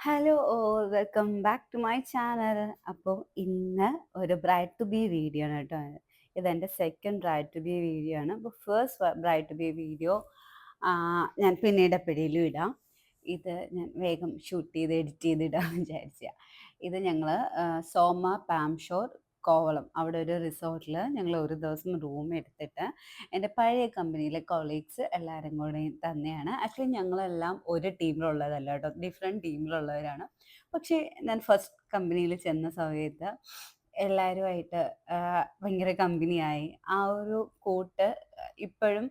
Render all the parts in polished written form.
Hello all welcome back to my channel. അപ്പോൾ ഇന്ന് ഒരു ബ്രൈഡ് ടു ബി വീഡിയോ ആണ് കേട്ടോ. ഇതെൻ്റെ second bride to be video ആണ്. അപ്പോൾ first bride to be video ഞാൻ പിന്നീട് എപ്പോഴേലും ഇടാം. ഇത് ഞാൻ വേഗം ഷൂട്ട് ചെയ്ത് എഡിറ്റ് ചെയ്ത് ഇടാമെന്ന് വിചാരിച്ച. ഇത് ഞങ്ങൾ സോമ പാംഷോർ കോവളം അവിടെ ഒരു റിസോർട്ടിൽ ഞങ്ങൾ ഒരു ദിവസം റൂം എടുത്തിട്ട് എൻ്റെ പഴയ കമ്പനിയിലെ കൊളീഗ്സ് എല്ലാവരും കൂടെ തന്നെയാണ്. ആക്ച്വലി ഞങ്ങളെല്ലാം ഒരു ടീമിലുള്ളതല്ല കേട്ടോ, ഡിഫറെൻറ്റ് ടീമിലുള്ളവരാണ്. പക്ഷേ ഞാൻ ഫസ്റ്റ് കമ്പനിയിൽ ചെന്ന സമയത്ത് എല്ലാവരുമായിട്ട് ഭയങ്കര കമ്പനിയായി. ആ ഒരു കൂട്ട് ഇപ്പോഴും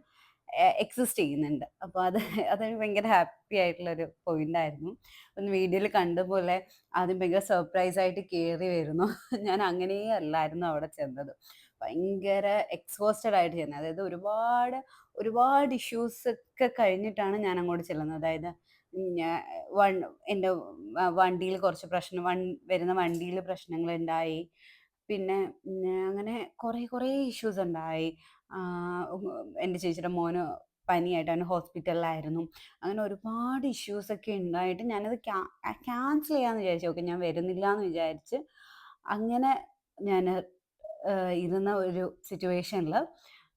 എക്സിസ്റ്റ് ചെയ്യുന്നുണ്ട്. അപ്പോൾ അതൊരു ഭയങ്കര ഹാപ്പി ആയിട്ടുള്ളൊരു പോയിൻ്റായിരുന്നു. ഒന്ന് വീഡിയോയിൽ കണ്ട പോലെ ആദ്യം ഭയങ്കര സർപ്രൈസായിട്ട് കയറി വരുന്നു. ഞാൻ അങ്ങനേ അല്ലായിരുന്നു അവിടെ ചെന്നത്. ഭയങ്കര എക്സോസ്റ്റഡ് ആയിട്ട് ചെന്നത്. അതായത് ഒരുപാട് ഒരുപാട് ഇഷ്യൂസൊക്കെ കഴിഞ്ഞിട്ടാണ് ഞാൻ അങ്ങോട്ട് ചെല്ലുന്നത്. അതായത് ഞാൻ എൻ്റെ വണ്ടിയിൽ കുറച്ച് പ്രശ്നം വരുന്ന വണ്ടിയിൽ പ്രശ്നങ്ങളുണ്ടായി. പിന്നെ അങ്ങനെ കുറേ ഇഷ്യൂസ് ഉണ്ടായി. എൻ്റെ ചേച്ചിയുടെ മോന് പനിയായിട്ട് അവന് ഹോസ്പിറ്റലിലായിരുന്നു. അങ്ങനെ ഒരുപാട് ഇഷ്യൂസൊക്കെ ഉണ്ടായിട്ട് ഞാനത് ക്യാൻസൽ ചെയ്യാമെന്ന് വിചാരിച്ചു. ഓക്കെ, ഞാൻ വരുന്നില്ല എന്ന് വിചാരിച്ച് അങ്ങനെ ഞാൻ ഇരുന്ന ഒരു സിറ്റുവേഷനിൽ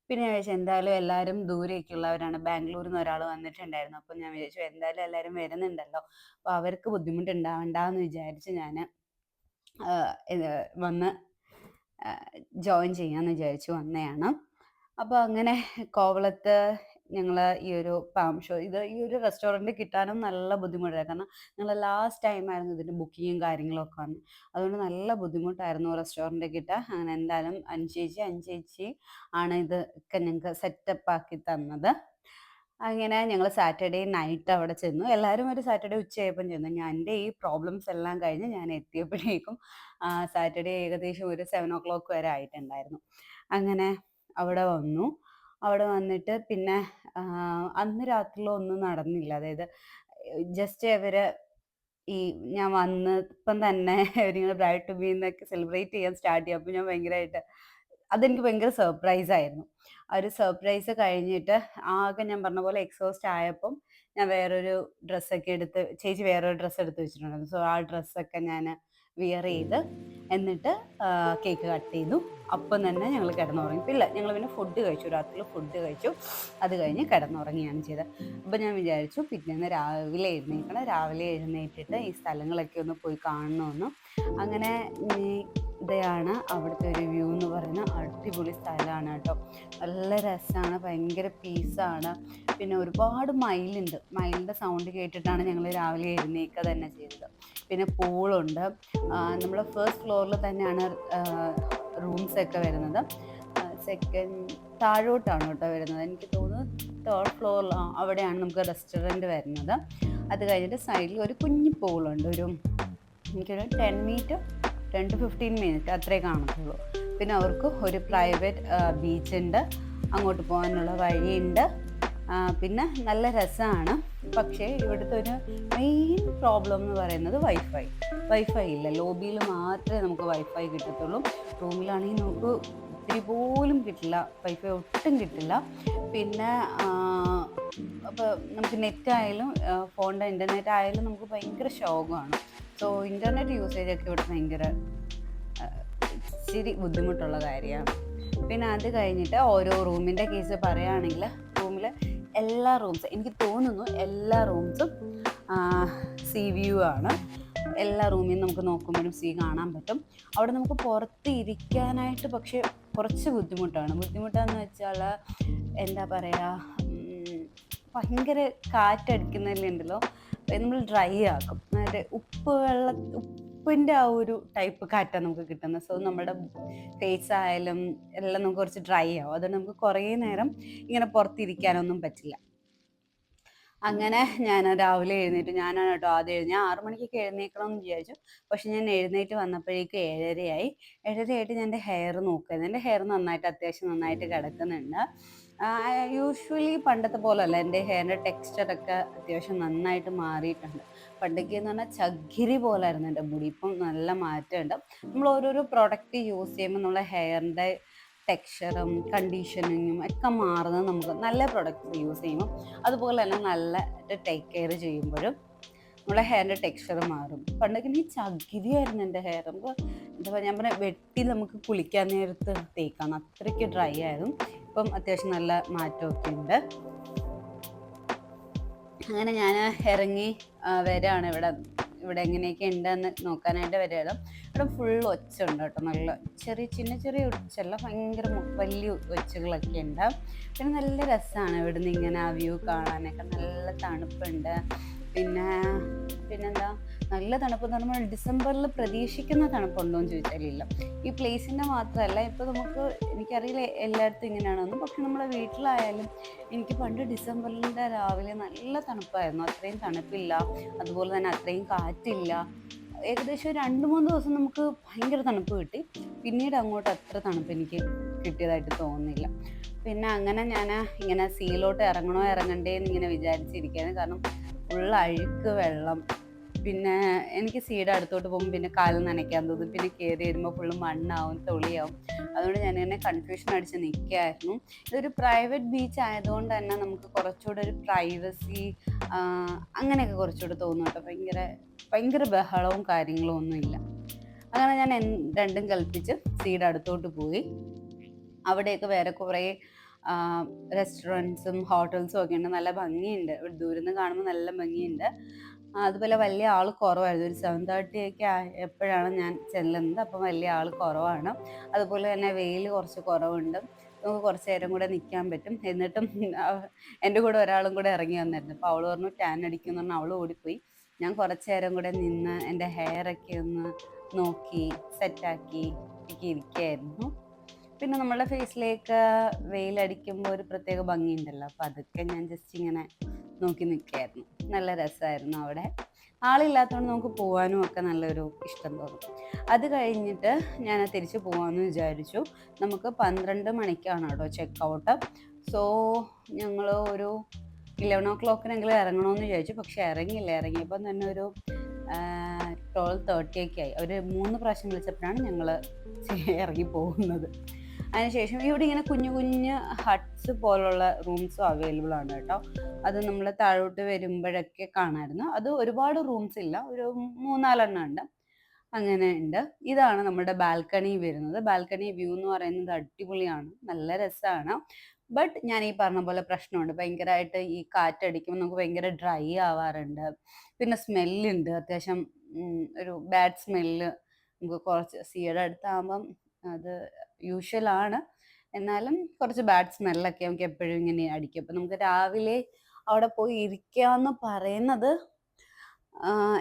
പിന്നെ ഞാൻ വിചാരിച്ചു എന്തായാലും എല്ലാവരും ദൂരെയൊക്കെയുള്ളവരാണ്. ബാംഗ്ലൂരിൽ നിന്ന് ഒരാൾ വന്നിട്ടുണ്ടായിരുന്നു. അപ്പോൾ ഞാൻ വിചാരിച്ചു എന്തായാലും എല്ലാവരും വരുന്നുണ്ടല്ലോ, അപ്പോൾ അവർക്ക് ബുദ്ധിമുട്ടുണ്ടാവണ്ടെന്ന് വിചാരിച്ച് ഞാൻ ഇത് വന്ന് ജോയിൻ ചെയ്യാമെന്ന് വിചാരിച്ചു വന്നതാണ്. അപ്പോൾ അങ്ങനെ കോവളത്ത് ഞങ്ങൾ ഈ ഒരു പാം ഷോ ഈ ഒരു റെസ്റ്റോറൻറ്റ് കിട്ടാനും നല്ല ബുദ്ധിമുട്ടായിരുന്നു. കാരണം ഞങ്ങൾ ലാസ്റ്റ് ടൈമായിരുന്നു ഇതിൻ്റെ ബുക്കിങ്ങും കാര്യങ്ങളൊക്കെ വന്നത്. അതുകൊണ്ട് നല്ല ബുദ്ധിമുട്ടായിരുന്നു റെസ്റ്റോറൻറ്റ് കിട്ടാൻ. അങ്ങനെ എന്തായാലും അഞ്ചേച്ചി ആണ് ഇതൊക്കെ ഞങ്ങൾക്ക് സെറ്റപ്പ് ആക്കി തന്നത്. അങ്ങനെ ഞങ്ങൾ സാറ്റർഡേ നൈറ്റ് അവിടെ ചെന്നു. എല്ലാവരും ഒരു സാറ്റർഡേ ഉച്ചയായപ്പം ചെന്നു. എൻ്റെ ഈ പ്രോബ്ലംസ് എല്ലാം കഴിഞ്ഞ് ഞാൻ എത്തിയപ്പോഴേക്കും സാറ്റർഡേ ഏകദേശം ഒരു 7:00 വരെ ആയിട്ടുണ്ടായിരുന്നു. അങ്ങനെ അവിടെ വന്നു. അവിടെ വന്നിട്ട് പിന്നെ അന്ന് രാത്രിയിലൊന്നും നടന്നില്ല. അതായത് ജസ്റ്റ് അവര് ഈ ഞാൻ വന്നപ്പം തന്നെ അവരിങ്ങനെ ബ്രൈഡ് ടു ബി എന്നൊക്കെ സെലിബ്രേറ്റ് ചെയ്യാൻ സ്റ്റാർട്ട് ചെയ്യും. അപ്പോൾ ഞാൻ ഭയങ്കരമായിട്ട് അതെനിക്ക് ഭയങ്കര സർപ്രൈസായിരുന്നു. ആ ഒരു സർപ്രൈസ് കഴിഞ്ഞിട്ട് ആകെ ഞാൻ പറഞ്ഞ പോലെ എക്സോസ്റ്റ് ആയപ്പം ഞാൻ വേറൊരു ഡ്രസ്സൊക്കെ എടുത്ത് ചേച്ചി വേറൊരു ഡ്രസ്സ് എടുത്ത് വെച്ചിട്ടുണ്ടായിരുന്നു. സോ ആ ഡ്രസ്സൊക്കെ ഞാൻ വിയർ ചെയ്ത് എന്നിട്ട് കേക്ക് കട്ട് ചെയ്തു. അപ്പം തന്നെ ഞങ്ങൾ കിടന്നുറങ്ങി. ഇല്ല, ഞങ്ങൾ പിന്നെ ഫുഡ് കഴിച്ചു. രാത്രിയിൽ ഫുഡ് കഴിച്ചു. അത് കഴിഞ്ഞ് കിടന്നുറങ്ങിയാണ് ചെയ്തത്. അപ്പം ഞാൻ വിചാരിച്ചു പിറ്റേന്ന് രാവിലെ എഴുന്നേൽക്കണം. രാവിലെ എഴുന്നേറ്റിട്ട് ഈ സ്ഥലങ്ങളൊക്കെ ഒന്ന് പോയി കാണണമെന്ന്. അങ്ങനെ ഇതാണ് അവിടുത്തെ ഒരു വ്യൂ എന്ന് പറയുന്നത്. അടിപൊളി സ്ഥലമാണ് കേട്ടോ. നല്ല രസമാണ്, ഭയങ്കര പീസാണ്. പിന്നെ ഒരുപാട് മയിലുണ്ട്. മയിലിൻ്റെ സൗണ്ട് കേട്ടിട്ടാണ് ഞങ്ങൾ രാവിലെ എഴുന്നേൽക്കുക തന്നെ ചെയ്തത്. പിന്നെ പൂളുണ്ട്. നമ്മൾ ഫസ്റ്റ് ഫ്ലോറിൽ തന്നെയാണ് റൂംസൊക്കെ വരുന്നത്. സെക്കൻഡ് താഴോട്ടാണ് കേട്ടോ വരുന്നത്. എനിക്ക് തോന്നുന്നു തേർഡ് ഫ്ലോറിൽ അവിടെയാണ് നമുക്ക് റെസ്റ്റോറൻറ്റ് വരുന്നത്. അത് കഴിഞ്ഞിട്ട് സൈഡിൽ ഒരു കുഞ്ഞു പൂളുണ്ട്. എനിക്കൊരു 10 to 15 മിനിറ്റ് അത്രേ കാണത്തുള്ളൂ. പിന്നെ അവർക്ക് ഒരു പ്രൈവറ്റ് ബീച്ചുണ്ട്, അങ്ങോട്ട് പോകാനുള്ള വഴിയുണ്ട്. പിന്നെ നല്ല രസമാണ്. പക്ഷേ ഇവിടുത്തെ ഒരു മെയിൻ പ്രോബ്ലം എന്ന് പറയുന്നത് വൈഫൈ ഇല്ല. ലോബിയിൽ മാത്രമേ നമുക്ക് വൈഫൈ കിട്ടത്തുള്ളൂ. റൂമിലാണെങ്കിൽ നമുക്ക് ഇത്തിരി പോലും കിട്ടില്ല, വൈഫൈ ഒട്ടും കിട്ടില്ല. പിന്നെ അപ്പോൾ നമുക്ക് നെറ്റായാലും ഫോണിൻ്റെ ഇൻ്റർനെറ്റ് ആയാലും നമുക്ക് ഭയങ്കര ശോകമാണ്. സോ ഇൻ്റർനെറ്റ് യൂസേജൊക്കെ ഇവിടെ ഭയങ്കര ഇച്ചിരി ബുദ്ധിമുട്ടുള്ള കാര്യമാണ്. പിന്നെ അത് കഴിഞ്ഞിട്ട് ഓരോ റൂമിൻ്റെ കേസ് പറയുകയാണെങ്കിൽ റൂമിൽ എല്ലാ റൂംസും എനിക്ക് തോന്നുന്നു എല്ലാ റൂംസും സീ വ്യൂ ആണ്. എല്ലാ റൂമിൽ നിന്ന് നമുക്ക് നോക്കുമ്പോഴും സീ കാണാൻ പറ്റും. അവിടെ നമുക്ക് പുറത്ത് ഇരിക്കാനായിട്ട് പക്ഷേ കുറച്ച് ബുദ്ധിമുട്ടാന്ന് വെച്ചാൽ എന്താ പറയുക, ഭയങ്കര കാറ്റടിക്കുന്നതിലുണ്ടല്ലോ നമ്മൾ ഡ്രൈ ആക്കും. അതായത് ഉപ്പിൻ്റെ ആ ഒരു ടൈപ്പ് കാറ്റാണ് നമുക്ക് കിട്ടുന്നത്. സോ നമ്മുടെ ഫേസ് ആയാലും എല്ലാം നമുക്ക് കുറച്ച് ഡ്രൈ ആവും. അതുകൊണ്ട് നമുക്ക് കുറേ നേരം ഇങ്ങനെ പുറത്തിരിക്കാനൊന്നും പറ്റില്ല. അങ്ങനെ ഞാൻ രാവിലെ എഴുന്നേറ്റ്. ഞാനാണ് കേട്ടോ ആദ്യം ഞാൻ 6 മണിക്കൊക്കെ എഴുന്നേൽക്കണം എന്ന് വിചാരിച്ചു. പക്ഷെ ഞാൻ എഴുന്നേറ്റ് വന്നപ്പോഴേക്കും 7:30 7:30 ഞാൻ എൻ്റെ ഹെയർ നോക്കുന്നത്. എൻ്റെ ഹെയർ അത്യാവശ്യം നന്നായിട്ട് കിടക്കുന്നുണ്ട്. യൂഷ്വലി പണ്ടത്തെ പോലെയല്ല, എൻ്റെ ഹെയറിൻ്റെ ടെക്സ്ചറൊക്കെ അത്യാവശ്യം നന്നായിട്ട് മാറിയിട്ടുണ്ട്. പണ്ടൊക്കെ എന്ന് പറഞ്ഞാൽ ചകിരി പോലായിരുന്നു എൻ്റെ മുടി. ഇപ്പം നല്ല മാറ്റമുണ്ട്. നമ്മൾ ഓരോരോ പ്രൊഡക്റ്റ് യൂസ് ചെയ്യുമ്പോൾ നമ്മളെ ഹെയറിൻ്റെ ടെക്സ്ചറും കണ്ടീഷനിങ്ങും ഒക്കെ മാറുന്നത് നമുക്ക് നല്ല പ്രൊഡക്റ്റ്സ് യൂസ് ചെയ്യുമ്പോൾ, അതുപോലെ തന്നെ നല്ല ടേക്ക് കെയർ ചെയ്യുമ്പോഴും നമ്മളെ ഹെയറിൻ്റെ ടെക്സ്ചർ മാറും. പണ്ടൊക്കെ ഈ ചകിരിയായിരുന്നു എൻ്റെ ഹെയർ. നമുക്ക് എന്താ പറയുക, ഞാൻ പറഞ്ഞ വെട്ടി നമുക്ക് കുളിക്കാൻ നേരത്ത് തേക്കാം, അത്രയ്ക്ക് ഡ്രൈ ആയിരുന്നു. ഇപ്പം അത്യാവശ്യം നല്ല മാറ്റമൊക്കെ ഉണ്ട്. അങ്ങനെ ഞാൻ ഇറങ്ങി വരികയാണ്. ഇവിടെ എങ്ങനെയൊക്കെ ഉണ്ടെന്ന് നോക്കാനായിട്ട് വരികയാണ്. ഇവിടെ ഫുൾ ഒച്ച ഉണ്ട് കേട്ടോ, നല്ല ചെറിയ ഒച്ചല്ല, ഭയങ്കര വലിയ ഒച്ചകളൊക്കെ ഉണ്ട്. പിന്നെ നല്ല രസമാണ് ഇവിടുന്ന് ഇങ്ങനെ ആ വ്യൂ കാണാനൊക്കെ. നല്ല തണുപ്പുണ്ട്. പിന്നെന്താ, നല്ല തണുപ്പ്. നമ്മൾ ഡിസംബറിൽ പ്രതീക്ഷിക്കുന്ന തണുപ്പുണ്ടോ എന്ന് ചോദിച്ചാലില്ല. ഈ പ്ലേസിൻ്റെ മാത്രമല്ല, ഇപ്പോൾ എനിക്കറിയില്ല എല്ലായിടത്തും ഇങ്ങനെയാണെന്ന്, പക്ഷെ നമ്മുടെ വീട്ടിലായാലും എനിക്ക് പണ്ട് ഡിസംബറിൻ്റെ രാവിലെ നല്ല തണുപ്പായിരുന്നു. അത്രയും തണുപ്പില്ല, അതുപോലെ തന്നെ അത്രയും കാറ്റില്ല. ഏകദേശം 2-3 ദിവസം നമുക്ക് ഭയങ്കര തണുപ്പ് കിട്ടി. പിന്നീട് അങ്ങോട്ട് അത്ര തണുപ്പ് എനിക്ക് കിട്ടിയതായിട്ട് തോന്നുന്നില്ല. പിന്നെ അങ്ങനെ ഞാൻ ഇങ്ങനെ സീയിലോട്ട് ഇറങ്ങണോ ഇറങ്ങണ്ടേ എന്ന് ഇങ്ങനെ വിചാരിച്ചിരിക്കുകയാണ്. കാരണം ഫുൾ അഴുക്ക് വെള്ളം. പിന്നെ എനിക്ക് സീയുടെ അടുത്തോട്ട് പോകുമ്പോൾ പിന്നെ കാല് നനയ്ക്കാൻ തോന്നും. പിന്നെ കയറി വരുമ്പോൾ ഫുള്ള് മണ്ണാവും, തൊളിയാവും. അതുകൊണ്ട് ഞാൻ ഇങ്ങനെ കൺഫ്യൂഷൻ അടിച്ച് നിൽക്കുകയായിരുന്നു. ഇതൊരു പ്രൈവറ്റ് ബീച്ച് ആയതുകൊണ്ട് തന്നെ നമുക്ക് കുറച്ചുകൂടെ ഒരു പ്രൈവസി അങ്ങനെയൊക്കെ കുറച്ചുകൂടെ തോന്നും കേട്ടോ. ഭയങ്കര ബഹളവും കാര്യങ്ങളും ഒന്നുമില്ല. അങ്ങനെ ഞാൻ രണ്ടും കൽപ്പിച്ച് സീയുടെ അടുത്തോട്ട് പോയി. അവിടെയൊക്കെ വേറെ കുറേ റെസ്റ്റോറൻറ്റ്സും ഹോട്ടൽസും ഒക്കെ ഉണ്ട്. നല്ല ഭംഗിയുണ്ട്. ദൂരെ നിന്ന് കാണുമ്പോൾ നല്ല ഭംഗിയുണ്ട്. അതുപോലെ വലിയ ആൾ കുറവായിരുന്നു. ഒരു 7:30 ഒക്കെ എപ്പോഴാണ് ഞാൻ ചെല്ലുന്നത്. അപ്പം വലിയ ആൾ കുറവാണ്. അതുപോലെ തന്നെ വെയിൽ കുറച്ച് കുറവുണ്ട്. നമുക്ക് കുറച്ച് നേരം കൂടെ നിൽക്കാൻ പറ്റും. എന്നിട്ടും എൻ്റെ കൂടെ ഒരാളും കൂടെ ഇറങ്ങി വന്നിരുന്നു. അപ്പോൾ അവൾ പറഞ്ഞു ടാൻ അടിക്കുമെന്ന് പറഞ്ഞാൽ അവൾ ഓടിപ്പോയി. ഞാൻ കുറച്ച് നേരം കൂടെ നിന്ന് എൻ്റെ ഹെയറൊക്കെ ഒന്ന് നോക്കി സെറ്റാക്കി ഒക്കെ ഇരിക്കുകയായിരുന്നു. പിന്നെ നമ്മളുടെ ഫേസിലേക്ക് വെയിലടിക്കുമ്പോൾ ഒരു പ്രത്യേക ഭംഗിയുണ്ടല്ലോ, അപ്പോൾ അതൊക്കെ ഞാൻ ജസ്റ്റ് ഇങ്ങനെ നോക്കി നിൽക്കുകയായിരുന്നു. നല്ല രസമായിരുന്നു അവിടെ. ആളില്ലാത്തതുകൊണ്ട് നമുക്ക് പോകാനും ഒക്കെ നല്ലൊരു ഇഷ്ടം തോന്നും. അത് കഴിഞ്ഞിട്ട് ഞാൻ തിരിച്ച് പോകാമെന്ന് വിചാരിച്ചു. നമുക്ക് 12 മണിക്കാണ് കേട്ടോ ചെക്ക് ഔട്ട്. സോ ഞങ്ങൾ ഒരു 11 o'clock ഇറങ്ങണമെന്ന് വിചാരിച്ചു. പക്ഷെ ഇറങ്ങിയപ്പം തന്നെ ഒരു 12:30 ഒക്കെ ആയി. ഒരു 3 പ്രാവശ്യം വിളിച്ചപ്പോഴാണ് ഞങ്ങൾ ഇറങ്ങി പോകുന്നത്. അതിനുശേഷം ഇവിടെ ഇങ്ങനെ കുഞ്ഞു ഹട്ട്സ് പോലുള്ള റൂംസും അവൈലബിൾ ആണ് കേട്ടോ. അത് നമ്മൾ താഴോട്ട് വരുമ്പോഴൊക്കെ കാണാമായിരുന്നു. അത് ഒരുപാട് റൂംസ് ഇല്ല, ഒരു 3-4 ഉണ്ട്. അങ്ങനെ ഉണ്ട്. ഇതാണ് നമ്മുടെ ബാൽക്കണി വരുന്നത്. ബാൽക്കണി വ്യൂ എന്ന് പറയുന്നത് അടിപൊളിയാണ്, നല്ല രസമാണ്. ബട്ട് ഞാൻ ഈ പറഞ്ഞ പോലെ പ്രശ്നമുണ്ട്. ഭയങ്കരമായിട്ട് ഈ കാറ്റടിക്കുമ്പോൾ നമുക്ക് ഭയങ്കര ഡ്രൈ ആവാറുണ്ട്. പിന്നെ സ്മെല്ലുണ്ട്, അത്യാവശ്യം ഒരു ബാഡ് സ്മെല്ല്. നമുക്ക് കുറച്ച് സീയുടെ അടുത്താകുമ്പം അത് യൂഷ്വലാണ്, എന്നാലും കുറച്ച് ബാഡ് സ്മെല്ലൊക്കെ നമുക്ക് എപ്പോഴും ഇങ്ങനെ അടിക്കും. അപ്പം നമുക്ക് രാവിലെ അവിടെ പോയി ഇരിക്കാമെന്ന് പറയുന്നത്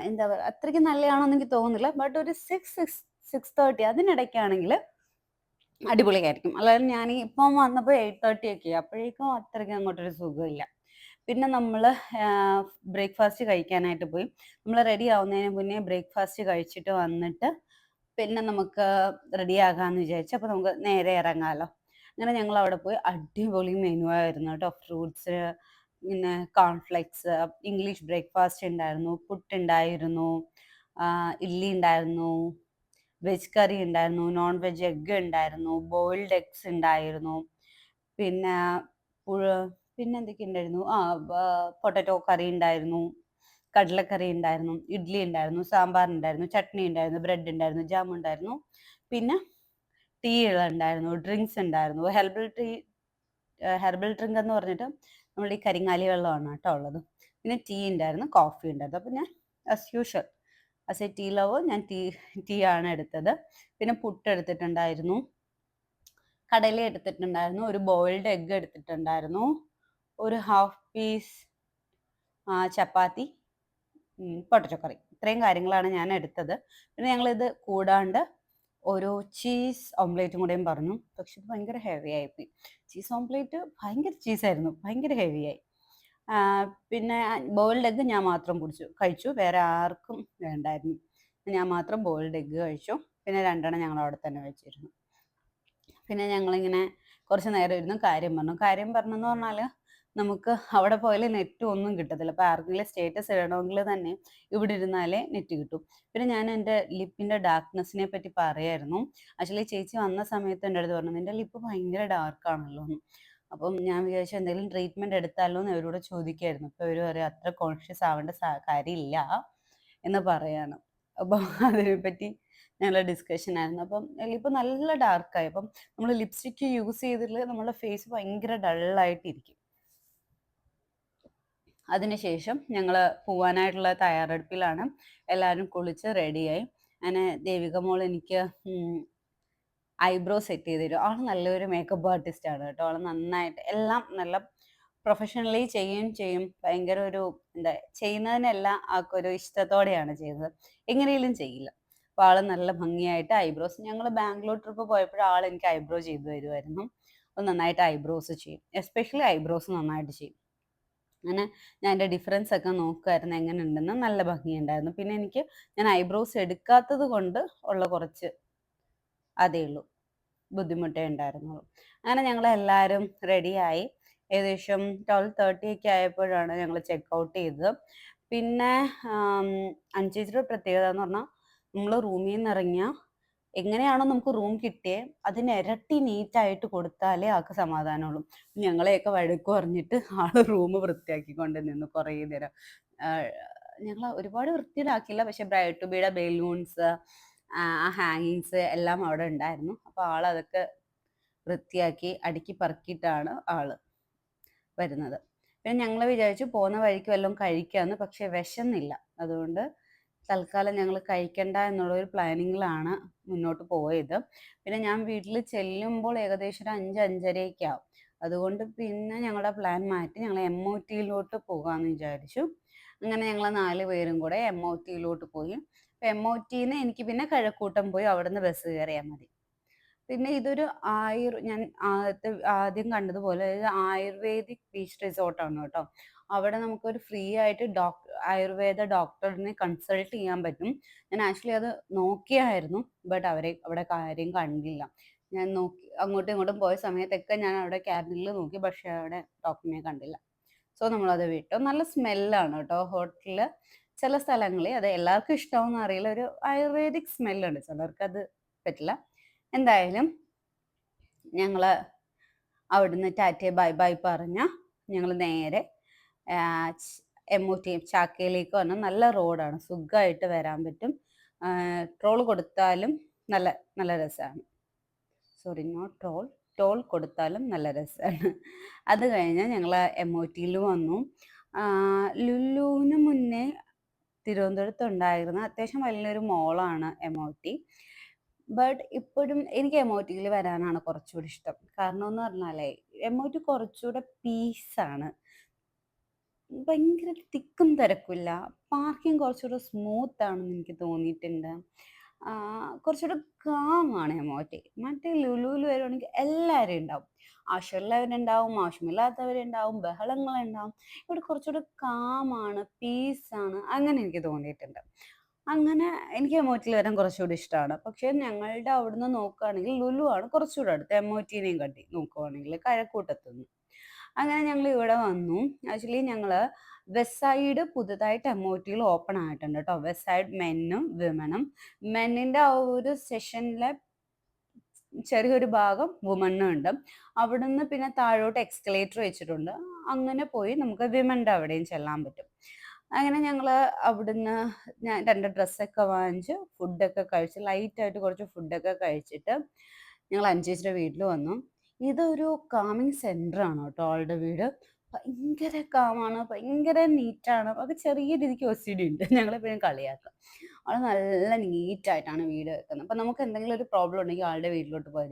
എന്താ പറയുക, അത്രയ്ക്ക് നല്ലതാണെന്ന് എനിക്ക് തോന്നുന്നില്ല. ബട്ട് ഒരു 6-6:30 അതിനിടയ്ക്കാണെങ്കിൽ അടിപൊളിയായിരിക്കും. അല്ലാതെ ഞാൻ ഇപ്പം വന്നപ്പോൾ 8:30 ഒക്കെ അപ്പോഴേക്കും അത്രയ്ക്ക് അങ്ങോട്ടൊരു സുഖമില്ല. പിന്നെ നമ്മൾ ബ്രേക്ക്ഫാസ്റ്റ് കഴിക്കാനായിട്ട് പോയി. നമ്മൾ റെഡി ആവുന്നതിന് മുന്നേ ബ്രേക്ക്ഫാസ്റ്റ് കഴിച്ചിട്ട് വന്നിട്ട് പിന്നെ നമുക്ക് റെഡി ആകാമെന്ന് വിചാരിച്ചു. അപ്പോൾ നമുക്ക് നേരെ ഇറങ്ങാമല്ലോ. അങ്ങനെ ഞങ്ങൾ അവിടെ പോയി. അടിപൊളി മെനു ആയിരുന്നു കേട്ടോ. ഫ്രൂട്ട്സ്, പിന്നെ കോൺഫ്ലെക്സ്, ഇംഗ്ലീഷ് ബ്രേക്ക്ഫാസ്റ്റ് ഉണ്ടായിരുന്നു, പുട്ടുണ്ടായിരുന്നു, ഇഡ്ഡലി ഉണ്ടായിരുന്നു, വെജ് കറി ഉണ്ടായിരുന്നു, നോൺ വെജ് എഗ്ഗ് ഉണ്ടായിരുന്നു, ബോയിൽഡ് എഗ്സ് ഉണ്ടായിരുന്നു, പിന്നെ പിന്നെ എന്തൊക്കെ ഉണ്ടായിരുന്നു, പൊട്ടറ്റോ കറി ഉണ്ടായിരുന്നു, കടലക്കറി ഉണ്ടായിരുന്നു, ഇഡ്ഡലി ഉണ്ടായിരുന്നു, സാമ്പാർ ഉണ്ടായിരുന്നു, ചട്നി ഉണ്ടായിരുന്നു, ബ്രെഡ് ഉണ്ടായിരുന്നു, ജാം ഉണ്ടായിരുന്നു, പിന്നെ ടീ ഉണ്ടായിരുന്നു, ഡ്രിങ്ക്സ് ഉണ്ടായിരുന്നു. ഹെർബൽ ഡ്രിങ്ക് എന്ന് പറഞ്ഞിട്ട് നമ്മുടെ ഈ കരിങ്ങാലി വെള്ളമാണ് കേട്ടോ ഉള്ളത്. പിന്നെ ടീ ഉണ്ടായിരുന്നു, കോഫി ഉണ്ടായിരുന്നു. അപ്പം ഞാൻ as usual as a tea lover ഞാൻ ടീ ആണ് എടുത്തത്. പിന്നെ പുട്ട് എടുത്തിട്ടുണ്ടായിരുന്നു, കടല എടുത്തിട്ടുണ്ടായിരുന്നു, ഒരു ബോയിൽഡ് എഗ്ഗ് എടുത്തിട്ടുണ്ടായിരുന്നു, ഒരു ഹാഫ് പീസ് ചപ്പാത്തി, പൊട്ടറ്റോ കറി. ഇത്രയും കാര്യങ്ങളാണ് ഞാൻ എടുത്തത്. പിന്നെ ഞങ്ങളിത് കൂടാണ്ട് ഒരു ചീസ് ഓംലേറ്റും കൂടെയും പറഞ്ഞു. പക്ഷെ ഇത് ഭയങ്കര ഹെവി ആയിപ്പോയി. ചീസ് ഓംലേറ്റ് ഭയങ്കര ചീസായിരുന്നു, ഭയങ്കര ഹെവിയായി. പിന്നെ ബോയിൽഡ് എഗ്ഗ് ഞാൻ മാത്രം കഴിച്ചു, വേറെ ആർക്കും വേണ്ടായിരുന്നു. ഞാൻ മാത്രം ബോയിൽഡ് എഗ്ഗ് കഴിച്ചു. പിന്നെ 2 ഞങ്ങൾ അവിടെ തന്നെ വെച്ചിരുന്നു. പിന്നെ ഞങ്ങളിങ്ങനെ കുറച്ച് നേരം ഇരുന്ന് കാര്യം പറഞ്ഞെന്ന് പറഞ്ഞാൽ നമുക്ക് അവിടെ പോയാൽ നെറ്റ് ഒന്നും കിട്ടത്തില്ല. അപ്പോൾ ആർക്കെങ്കിലും സ്റ്റേറ്റസ് ഇടണമെങ്കിൽ തന്നെ ഇവിടെ ഇരുന്നാലേ നെറ്റ് കിട്ടും. പിന്നെ ഞാൻ എൻ്റെ ലിപ്പിൻ്റെ ഡാർക്ക്നെസ്സിനെ പറ്റി പറയായിരുന്നു. ആക്ച്വലി ചേച്ചി വന്ന സമയത്ത് എൻ്റെ അടുത്ത് പറഞ്ഞു നിൻ്റെ ലിപ്പ് ഭയങ്കര ഡാർക്കാണല്ലോ എന്ന്. അപ്പം ഞാൻ വിചാരിച്ചു എന്തെങ്കിലും ട്രീറ്റ്മെൻറ്റ് എടുത്താലോ എന്ന് അവരോട് ചോദിക്കായിരുന്നു. അപ്പോൾ അവർ പറയും അത്ര കോൺഷ്യസ് ആവേണ്ട കാര്യമില്ല, എന്ന് പറയാണ്. അപ്പം അതിനെപ്പറ്റി ഞങ്ങളുടെ ഡിസ്കഷൻ ആയിരുന്നു. അപ്പം ഇപ്പം നല്ല ഡാർക്കായി. അപ്പം നമ്മൾ ലിപ്സ്റ്റിക്ക് യൂസ് ചെയ്തിട്ട് നമ്മുടെ ഫേസ് ഭയങ്കര ഡള്ളായിട്ടിരിക്കും. അതിനുശേഷം ഞങ്ങൾ പോവാനായിട്ടുള്ള തയ്യാറെടുപ്പിലാണ്. എല്ലാവരും കുളിച്ച് റെഡിയായി. അങ്ങനെ ദേവിക മോൾ എനിക്ക് ഐബ്രോ സെറ്റ് ചെയ്ത് തരും. ആൾ നല്ലൊരു മേക്കപ്പ് ആർട്ടിസ്റ്റ് ആണ് കേട്ടോ. ആൾ നന്നായിട്ട് എല്ലാം നല്ല പ്രൊഫഷണലി ചെയ്യുകയും ചെയ്യും. ഭയങ്കര ഒരു എന്താ ചെയ്യുന്നതിനെല്ലാം ആൾക്കൊരു ഇഷ്ടത്തോടെയാണ് ചെയ്യുന്നത്. എങ്ങനെയും ചെയ്യില്ല. അപ്പോൾ ആൾ നല്ല ഭംഗിയായിട്ട് ഐബ്രോസ് ഞങ്ങൾ ബാംഗ്ലൂർ ട്രിപ്പ് പോയപ്പോൾ ആൾ എനിക്ക് ഐബ്രോ ചെയ്തു തരുമായിരുന്നു. അപ്പോൾ നന്നായിട്ട് ഐബ്രോസ് ചെയ്യും. എസ്പെഷ്യലി ഐബ്രോസ് നന്നായിട്ട് ചെയ്യും. അങ്ങനെ ഞാൻ എൻ്റെ ഡിഫറൻസ് ഒക്കെ നോക്കുമായിരുന്നു എങ്ങനെ ഉണ്ടെന്ന്. നല്ല ഭംഗിയുണ്ടായിരുന്നു. പിന്നെ എനിക്ക് ഞാൻ ഐബ്രോസ് എടുക്കാത്തത് കൊണ്ട് ഉള്ള കുറച്ച് അതേ ഉള്ളൂ ബുദ്ധിമുട്ടേ ഉണ്ടായിരുന്നുള്ളൂ. അങ്ങനെ ഞങ്ങളെല്ലാവരും റെഡിയായി. ഏകദേശം 12:30 ഒക്കെ ആയപ്പോഴാണ് ഞങ്ങൾ ചെക്ക് ഔട്ട് ചെയ്തത്. പിന്നെ അഞ്ചേച്ചിയുടെ പ്രത്യേകത എന്ന് പറഞ്ഞാൽ നമ്മൾ റൂമിൽ നിന്ന് ഇറങ്ങിയാൽ എങ്ങനെയാണോ നമുക്ക് റൂം കിട്ടിയേ അതിന് ഇരട്ടി നീറ്റായിട്ട് കൊടുത്താലേ ആൾക്ക് സമാധാനമുള്ളൂ. ഞങ്ങളെയൊക്കെ വഴക്ക് പറഞ്ഞിട്ട് ആള് റൂം വൃത്തിയാക്കിക്കൊണ്ട് നിന്നു കുറേ നേരം. ഞങ്ങൾ ഒരുപാട് വൃത്തിയിലാക്കില്ല, പക്ഷെ ബ്രൈഡ് ടു ബിയുടെ ബലൂൺസ് ആ ഹാങ്ങിങ്സ് എല്ലാം അവിടെ ഉണ്ടായിരുന്നു. അപ്പോൾ ആളതൊക്കെ വൃത്തിയാക്കി അടുക്കി പറക്കിയിട്ടാണ് ആള് വരുന്നത്. പിന്നെ ഞങ്ങൾ വിചാരിച്ചു പോകുന്ന വഴിക്ക് വല്ലതും കഴിക്കാമെന്ന്, പക്ഷെ വിശന്നില്ല. അതുകൊണ്ട് തൽക്കാലം ഞങ്ങൾ കഴിക്കണ്ട എന്നുള്ളൊരു പ്ലാനിങ്ങിലാണ് മുന്നോട്ട് പോയത്. പിന്നെ ഞാൻ വീട്ടിൽ ചെല്ലുമ്പോൾ ഏകദേശം ഒരു 5-5:30 ആവും. അതുകൊണ്ട് പിന്നെ ഞങ്ങളുടെ പ്ലാൻ മാറ്റി ഞങ്ങൾ MOTയിലോട്ട് പോകാമെന്ന് വിചാരിച്ചു. അങ്ങനെ ഞങ്ങൾ 4 പേരും കൂടെ MOTയിലോട്ട് പോയി. MOTന്ന് എനിക്ക് പിന്നെ കഴക്കൂട്ടം പോയി അവിടുന്ന് ബസ് കയറിയാൽ മതി. പിന്നെ ഇതൊരു ഞാൻ ആദ്യം കണ്ടതുപോലെ ഇത് ആയുർവേദിക് ബീച്ച് റിസോർട്ടാണ് കേട്ടോ. അവിടെ നമുക്കൊരു ഫ്രീ ആയിട്ട് ആയുർവേദ ഡോക്ടറിനെ കൺസൾട്ട് ചെയ്യാൻ പറ്റും. ഞാൻ ആക്ച്വലി അത് നോക്കിയായിരുന്നു, ബട്ട് അവിടെ കാര്യം കണ്ടില്ല. ഞാൻ നോക്കി അങ്ങോട്ടും ഇങ്ങോട്ടും പോയ സമയത്തൊക്കെ ഞാൻ അവിടെ ക്യാബിനിൽ നോക്കി, പക്ഷെ അവിടെ ഡോക്ടറിനെ കണ്ടില്ല. സോ നമ്മളത് വിട്ടു. നല്ല സ്മെല്ലാണ് കേട്ടോ ഹോട്ടലിൽ. ചില സ്ഥലങ്ങളിൽ അത് എല്ലാവർക്കും ഇഷ്ടമാവുമെന്ന് അറിയില്ല, ഒരു ആയുർവേദിക് സ്മെല്ലുണ്ട്, ചിലർക്കത് പറ്റില്ല. എന്തായാലും ഞങ്ങൾ അവിടുന്ന് ടാറ്റ ബൈ ബൈ പറഞ്ഞ ഞങ്ങൾ നേരെ MOT ചാക്കയിലേക്ക് വന്നു. നല്ല റോഡാണ്, സുഖമായിട്ട് വരാൻ പറ്റും. ടോൾ കൊടുത്താലും നല്ല നല്ല രസമാണ്. സോറി, നോട്ട് ടോൾ കൊടുത്താലും നല്ല രസമാണ്. അത് കഴിഞ്ഞ് ഞങ്ങൾ MOTയിൽ വന്നു. ലുലുവിന് മുന്നേ തിരുവനന്തപുരത്ത് ഉണ്ടായിരുന്ന അത്യാവശ്യം വലിയൊരു മോളാണ് MOT. ബട്ട് ഇപ്പോഴും എനിക്ക് MOTയിൽ വരാനാണ് കുറച്ചുകൂടി ഇഷ്ടം. കാരണം എന്ന് പറഞ്ഞാലേ MOT കുറച്ചുകൂടെ പീസാണ്. ഭയങ്കര തിക്കും തിരക്കില്ല. പാർക്കിംഗ് കുറച്ചുകൂടെ സ്മൂത്ത് ആണെന്ന് എനിക്ക് തോന്നിയിട്ടുണ്ട്. കുറച്ചുകൂടെ കാമാണ് MOT. മറ്റേ ലുലുവിൽ വരുവാണെങ്കിൽ എല്ലാവരും ഉണ്ടാവും. ആവശ്യമുള്ളവരുണ്ടാവും, ആവശ്യമില്ലാത്തവരുണ്ടാവും, ബഹളങ്ങളുണ്ടാവും. ഇവിടെ കുറച്ചുകൂടെ കാമാണ്, പീസാണ്, അങ്ങനെ എനിക്ക് തോന്നിയിട്ടുണ്ട്. അങ്ങനെ എനിക്ക് MOTയിൽ വരാൻ കുറച്ചുകൂടി ഇഷ്ടമാണ്. പക്ഷേ ഞങ്ങളുടെ അവിടുന്ന് നോക്കുകയാണെങ്കിൽ ലുലു ആണ് കുറച്ചുകൂടെ അടുത്ത് MOTനെയും കാട്ടി നോക്കുവാണെങ്കിൽ കഴക്കൂട്ടത്തുനിന്ന്. അങ്ങനെ ഞങ്ങൾ ഇവിടെ വന്നു. ആക്ച്വലി ഞങ്ങൾ വെസ്റ്റ് സൈഡ് പുതുതായിട്ട് MOTയിൽ ഓപ്പൺ ആയിട്ടുണ്ട് കേട്ടോ. വെസ്റ്റ് സൈഡ് മെന്നും വിമനും. മെന്നിൻ്റെ ആ ഒരു സെഷനിലെ ചെറിയൊരു ഭാഗം വുമണ്ണും ഉണ്ട്. അവിടുന്ന് പിന്നെ താഴോട്ട് എക്സ്കലേറ്റർ വെച്ചിട്ടുണ്ട്. അങ്ങനെ പോയി നമുക്ക് വിമൻ്റെ അവിടെയും ചെല്ലാൻ പറ്റും. അങ്ങനെ ഞങ്ങൾ അവിടുന്ന് ഞാൻ 2 ഡ്രസ്സൊക്കെ വാങ്ങിച്ച് ഫുഡൊക്കെ കഴിച്ച് ലൈറ്റായിട്ട് കുറച്ച് ഫുഡൊക്കെ കഴിച്ചിട്ട് ഞങ്ങൾ അഞ്ചേച്ചിയുടെ വീട്ടിൽ വന്നു. ഇതൊരു കാമിങ് സെൻ്ററാണ് കേട്ടോ ആളുടെ വീട്. ഭയങ്കര കാമാണ്, ഭയങ്കര നീറ്റാണ്. അത് ചെറിയ രീതിക്ക് OCD ഉണ്ട്, ഞങ്ങളെപ്പോഴും കളിയാക്കാം. ആൾ നല്ല നീറ്റായിട്ടാണ് വീട് വെക്കുന്നത്. അപ്പം നമുക്ക് എന്തെങ്കിലും ഒരു പ്രോബ്ലം ഉണ്ടെങ്കിൽ ആളുടെ വീട്ടിലോട്ട് പോയാൽ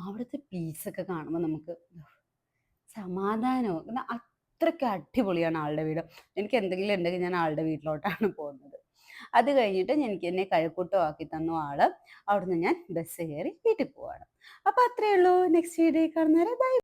അവിടുത്തെ പീസൊക്കെ കാണുമ്പോൾ നമുക്ക് സമാധാനവും. പിന്നെ അത്രയ്ക്ക് അടിപൊളിയാണ് ആളുടെ വീട്. എനിക്ക് എന്തെങ്കിലും ഉണ്ടെങ്കിൽ ഞാൻ ആളുടെ വീട്ടിലോട്ടാണ് പോകുന്നത്. അത് കഴിഞ്ഞിട്ട് എന്നെ കഴക്കൂട്ടമാക്കി തന്നു ആള്. അവിടുന്ന് ഞാൻ ബസ് കയറി വീട്ടിൽ പോവാണ്. അപ്പോൾ അത്രയേ ഉള്ളൂ. നെക്സ്റ്റ് വീഡിയോ കാണുന്നവരെ ബൈ.